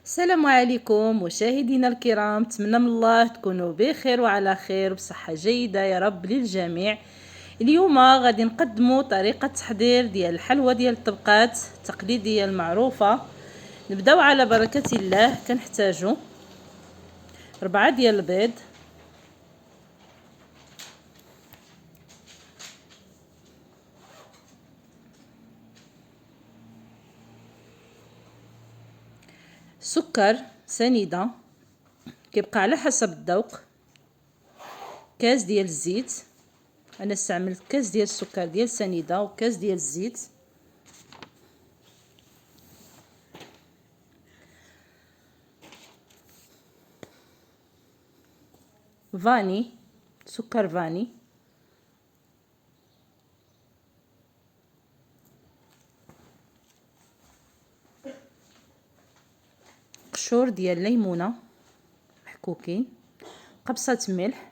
السلام عليكم مشاهدينا الكرام، نتمنى من الله تكونوا بخير وعلى خير بصحة جيدة يا رب للجميع. اليوم غادي نقدموا طريقة تحضير ديال الحلوى ديال الطبقات التقليدية المعروفة. نبداو على بركة الله. كنحتاجو 4 ديال البيض، سكر سنيدة كيبقى على حسب الذوق، كاس ديال الزيت، انا استعملت كاس ديال السكر ديال سنيدة وكاس ديال الزيت، فاني سكر فاني، قشور ديال الليمونه محكوكين، قبصه ملح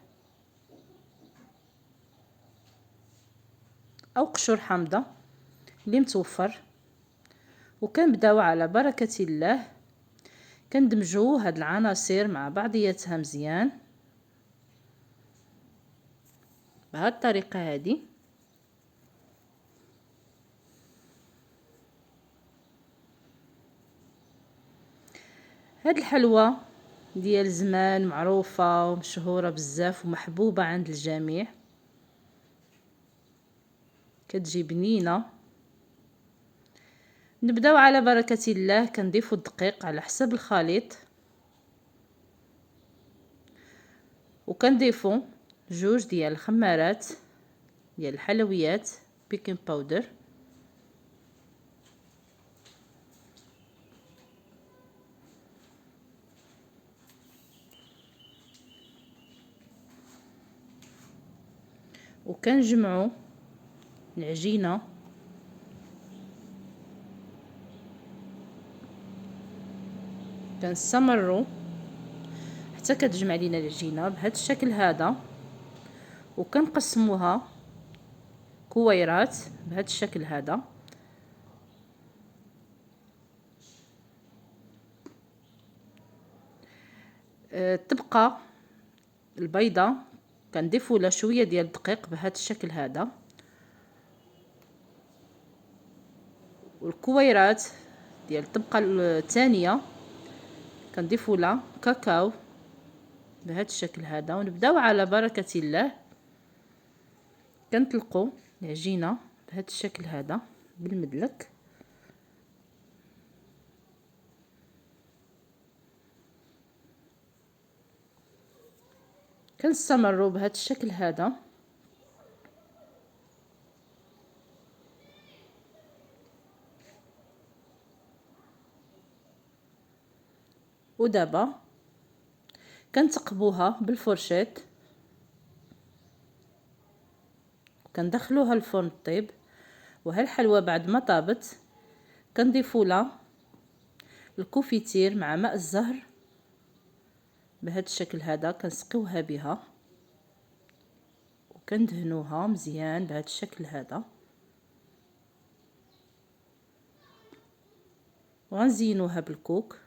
او قشور حامضه اللي متوفر. وكنبداو على بركه الله كندمجو هاد العناصر مع بعضياتها مزيان بهاد الطريقه هادي. هاد الحلوى ديال زمان معروفه ومشهوره بزاف ومحبوبه عند الجميع، كتجي بنينه. نبداو على بركه الله كنضيفوا الدقيق على حسب الخليط، وكنضيفوا 2 ديال الخمارات ديال الحلويات بيكنج باودر، وكنجمعوا العجينه كنستمروا حتى كتجمع لينا العجينه بهذا الشكل هذا، وكنقسموها كويرات بهذا الشكل هذا. الطبقه البيضه كنضيفوا لها شويه ديال الدقيق بهذا الشكل هذا، والكويرات ديال الطبقه الثانيه كنضيفوا لها كاكاو بهذا الشكل هذا. ونبداو على بركه الله كنطلقوا العجينه بهذا الشكل هذا بالمدلك، كنستمروا بهذا الشكل هذا. ودابا كنتقبوها بالفرشيط، كندخلوها الفرن طيب. وهالحلوى بعد ما طابت كنضيفوا لها الكوفيتير مع ماء الزهر بهذا الشكل هذا، كنسقيوها بها وكندهنوها مزيان بهذا الشكل هذا، وغنزينوها بالكوك.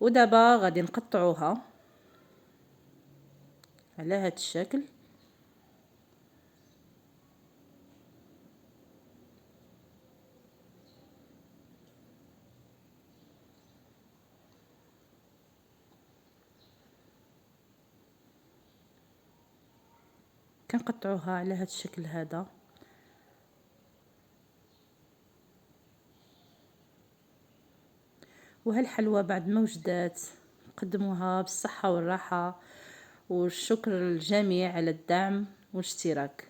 ودابا غادي نقطعوها على هذا الشكل، كنقطعوها على هذا الشكل هذا. وهالحلوى بعد ما وجدات قدموها بالصحة والراحة، والشكر للجميع على الدعم والاشتراك.